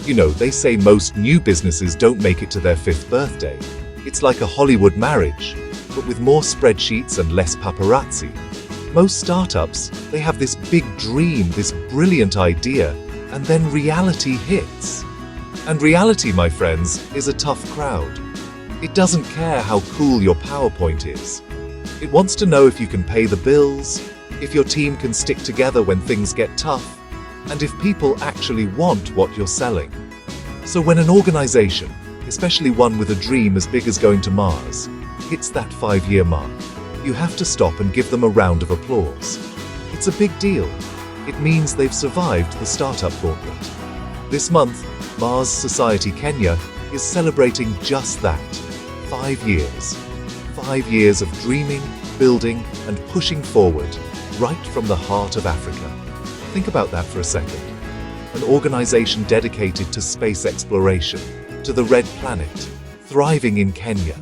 You know, they say most new businesses don't make it to their 5th birthday. It's like a Hollywood marriage, but with more spreadsheets and less paparazzi. Most startups, they have this big dream, this brilliant idea, and then reality hits. And reality, my friends, is a tough crowd. It doesn't care how cool your PowerPoint is. It wants to know if you can pay the bills, if your team can stick together when things get tough, and if people actually want what you're selling. So when an organization, especially one with a dream as big as going to Mars, hits that 5-year mark, you have to stop and give them a round of applause. It's a big deal. It means they've survived the startup gauntlet. This month, Mars Society Kenya is celebrating just that. 5 years. 5 years of dreaming, building, and pushing forward, right from the heart of Africa. Think about that for a second. An organization dedicated to space exploration, to the Red Planet, thriving in Kenya.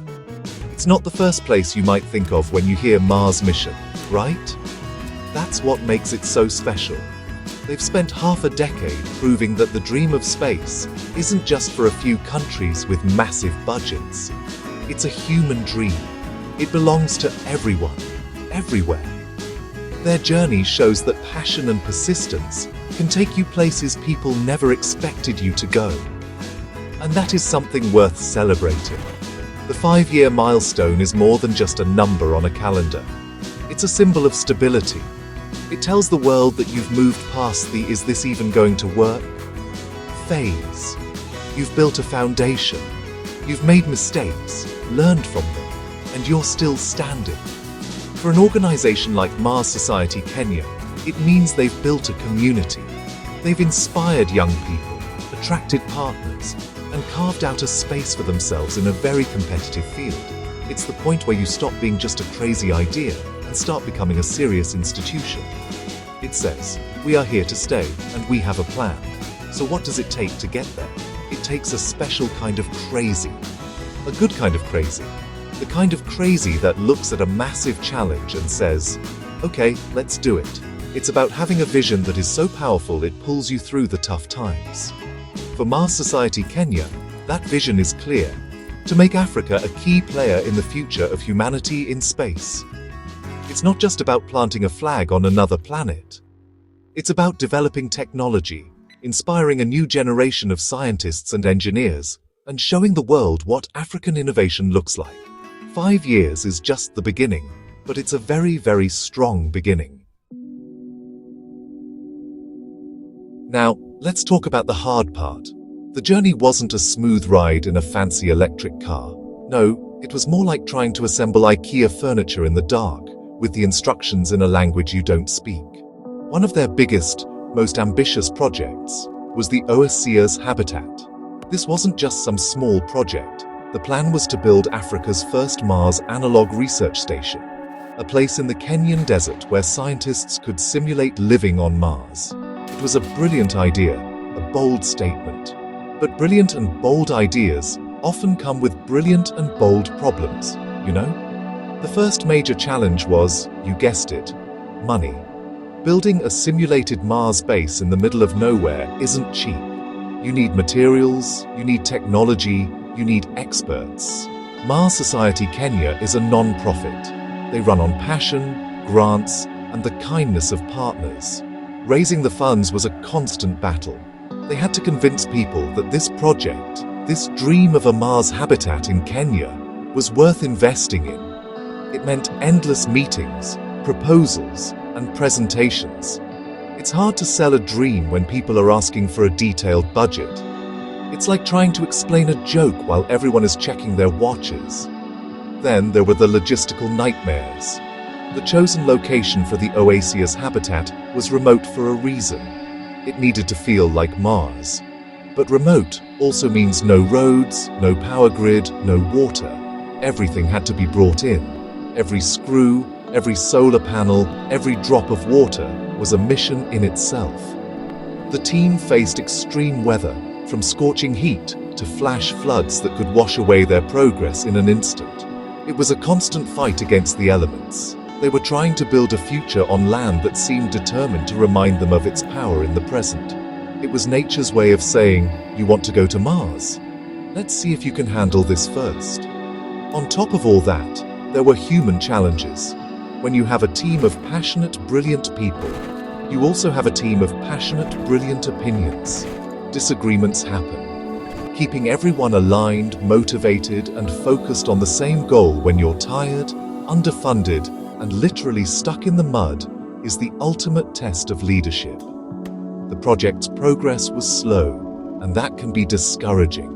It's not the first place you might think of when you hear Mars mission, right? That's what makes it so special. They've spent half a decade proving that the dream of space isn't just for a few countries with massive budgets. It's a human dream. It belongs to everyone, everywhere. Their journey shows that passion and persistence can take you places people never expected you to go. And that is something worth celebrating. The 5-year milestone is more than just a number on a calendar. It's a symbol of stability. It tells the world that you've moved past the "is this even going to work?" phase. You've built a foundation. You've made mistakes, learned from them, and you're still standing. For an organization like Mars Society Kenya, it means they've built a community. They've inspired young people, attracted partners, and carved out a space for themselves in a very competitive field. It's the point where you stop being just a crazy idea and start becoming a serious institution. It says, we are here to stay, and we have a plan. So what does it take to get there? It takes a special kind of crazy. A good kind of crazy. The kind of crazy that looks at a massive challenge and says, okay, let's do it. It's about having a vision that is so powerful it pulls you through the tough times. For Mars Society Kenya, that vision is clear: to make Africa a key player in the future of humanity in space. It's not just about planting a flag on another planet. It's about developing technology, inspiring a new generation of scientists and engineers, and showing the world what African innovation looks like. 5 years is just the beginning, but it's a very, very strong beginning. Now, let's talk about the hard part. The journey wasn't a smooth ride in a fancy electric car. No, it was more like trying to assemble IKEA furniture in the dark, with the instructions in a language you don't speak. One of their biggest, most ambitious projects was the OASEAS habitat. This wasn't just some small project. The plan was to build Africa's first Mars analog research station, a place in the Kenyan desert where scientists could simulate living on Mars. It was a brilliant idea, a bold statement. But brilliant and bold ideas often come with brilliant and bold problems, you know? The first major challenge was, you guessed it, money. Building a simulated Mars base in the middle of nowhere isn't cheap. You need materials, you need technology, you need experts. Mars Society Kenya is a non-profit. They run on passion, grants, and the kindness of partners. Raising the funds was a constant battle. They had to convince people that this project, this dream of a Mars habitat in Kenya, was worth investing in. It meant endless meetings, proposals, and presentations. It's hard to sell a dream when people are asking for a detailed budget. It's like trying to explain a joke while everyone is checking their watches. Then there were the logistical nightmares. The chosen location for the OASEAS habitat was remote for a reason. It needed to feel like Mars. But remote also means no roads, no power grid, no water. Everything had to be brought in. Every screw, every solar panel, every drop of water was a mission in itself. The team faced extreme weather, from scorching heat to flash floods that could wash away their progress in an instant. It was a constant fight against the elements. They were trying to build a future on land that seemed determined to remind them of its power in the present. It was nature's way of saying, "You want to go to Mars? Let's see if you can handle this first." On top of all that, there were human challenges. When you have a team of passionate, brilliant people, you also have a team of passionate, brilliant opinions. Disagreements happen. Keeping everyone aligned, motivated, and focused on the same goal when you're tired, underfunded, and literally stuck in the mud is the ultimate test of leadership. The project's progress was slow, and that can be discouraging.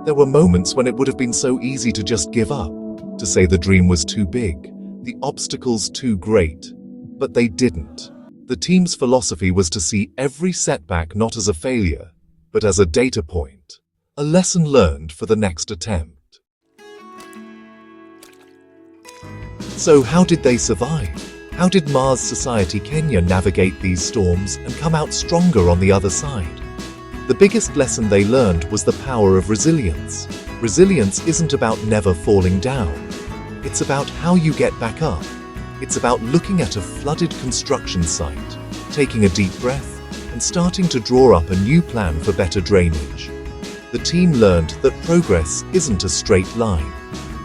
There were moments when it would have been so easy to just give up, to say the dream was too big, the obstacles too great. But they didn't. The team's philosophy was to see every setback not as a failure, but as a data point, a lesson learned for the next attempt. So how did they survive? How did Mars Society Kenya navigate these storms and come out stronger on the other side? The biggest lesson they learned was the power of resilience. Resilience isn't about never falling down. It's about how you get back up. It's about looking at a flooded construction site, taking a deep breath, and starting to draw up a new plan for better drainage. The team learned that progress isn't a straight line.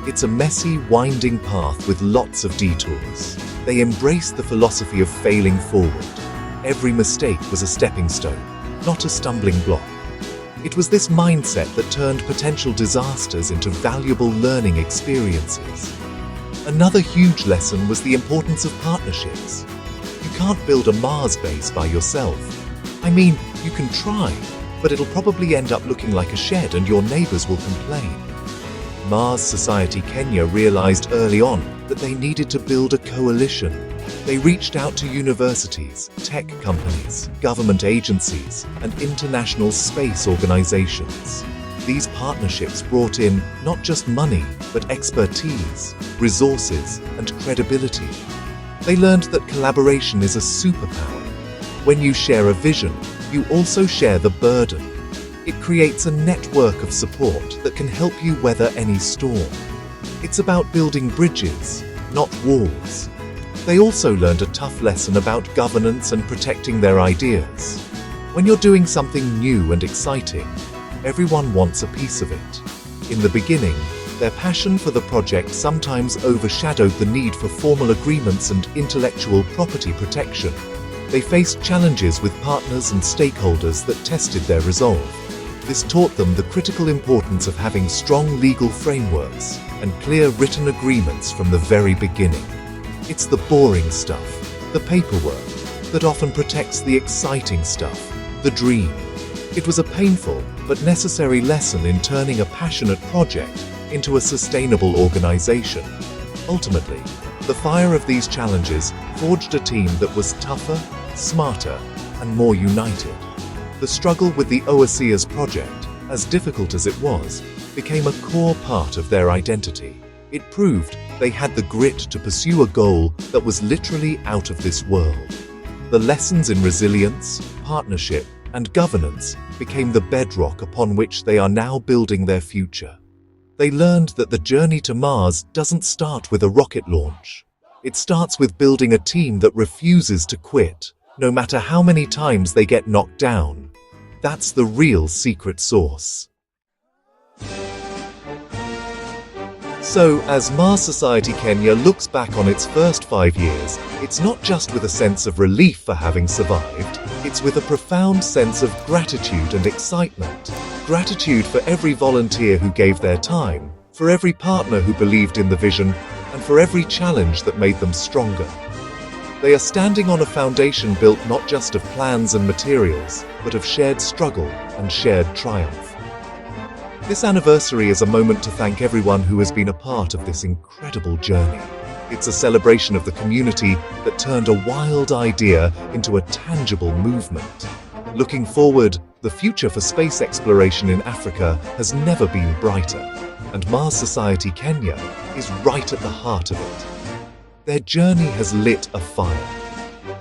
It's a messy, winding path with lots of detours. They embraced the philosophy of failing forward. Every mistake was a stepping stone, not a stumbling block. It was this mindset that turned potential disasters into valuable learning experiences. Another huge lesson was the importance of partnerships. You can't build a Mars base by yourself. I mean, you can try, but it'll probably end up looking like a shed and your neighbors will complain. Mars Society Kenya realized early on that they needed to build a coalition. They reached out to universities, tech companies, government agencies, and international space organizations. These partnerships brought in not just money, but expertise, resources, and credibility. They learned that collaboration is a superpower. When you share a vision, you also share the burden. It creates a network of support that can help you weather any storm. It's about building bridges, not walls. They also learned a tough lesson about governance and protecting their ideas. When you're doing something new and exciting, everyone wants a piece of it. In the beginning, their passion for the project sometimes overshadowed the need for formal agreements and intellectual property protection. They faced challenges with partners and stakeholders that tested their resolve. This taught them the critical importance of having strong legal frameworks and clear written agreements from the very beginning. It's the boring stuff, the paperwork, that often protects the exciting stuff, the dream. It was a painful but necessary lesson in turning a passionate project into a sustainable organization. Ultimately, the fire of these challenges forged a team that was tougher, smarter, and more united. The struggle with the OASEAS project, as difficult as it was, became a core part of their identity. It proved they had the grit to pursue a goal that was literally out of this world. The lessons in resilience, partnership, and governance became the bedrock upon which they are now building their future. They learned that the journey to Mars doesn't start with a rocket launch. It starts with building a team that refuses to quit, no matter how many times they get knocked down. That's the real secret sauce. So, as Mars Society Kenya looks back on its first 5 years, it's not just with a sense of relief for having survived, it's with a profound sense of gratitude and excitement. Gratitude for every volunteer who gave their time, for every partner who believed in the vision, and for every challenge that made them stronger. They are standing on a foundation built not just of plans and materials, but of shared struggle and shared triumph. This anniversary is a moment to thank everyone who has been a part of this incredible journey. It's a celebration of the community that turned a wild idea into a tangible movement. Looking forward, the future for space exploration in Africa has never been brighter, and Mars Society Kenya is right at the heart of it. Their journey has lit a fire.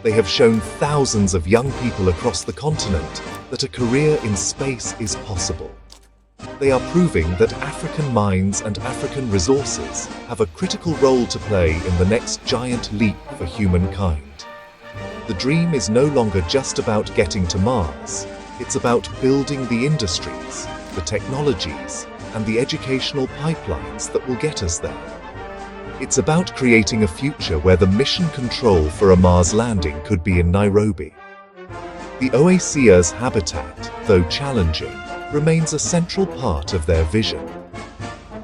They have shown thousands of young people across the continent that a career in space is possible. They are proving that African minds and African resources have a critical role to play in the next giant leap for humankind. The dream is no longer just about getting to Mars. It's about building the industries, the technologies, and the educational pipelines that will get us there. It's about creating a future where the mission control for a Mars landing could be in Nairobi. The OASEAS habitat, though challenging, remains a central part of their vision.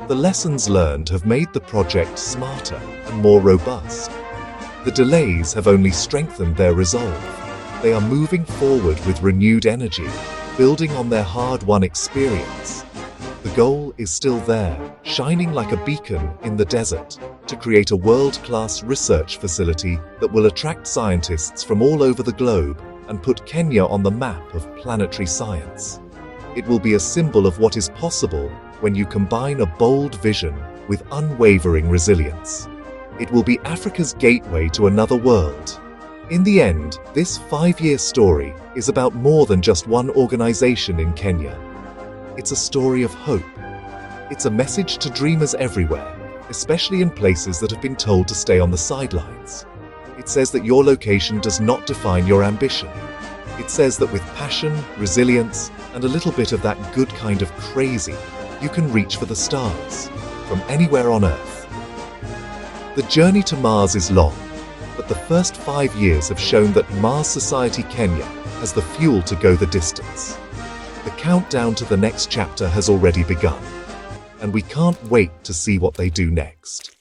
The lessons learned have made the project smarter and more robust. The delays have only strengthened their resolve. They are moving forward with renewed energy, building on their hard-won experience. The goal is still there, shining like a beacon in the desert, to create a world-class research facility that will attract scientists from all over the globe and put Kenya on the map of planetary science. It will be a symbol of what is possible when you combine a bold vision with unwavering resilience. It will be Africa's gateway to another world. In the end, this 5-year story is about more than just one organization in Kenya. It's a story of hope. It's a message to dreamers everywhere, especially in places that have been told to stay on the sidelines. It says that your location does not define your ambition. It says that with passion, resilience, and a little bit of that good kind of crazy, you can reach for the stars, from anywhere on Earth. The journey to Mars is long, but the first 5 years have shown that Mars Society Kenya has the fuel to go the distance. The countdown to the next chapter has already begun, and we can't wait to see what they do next.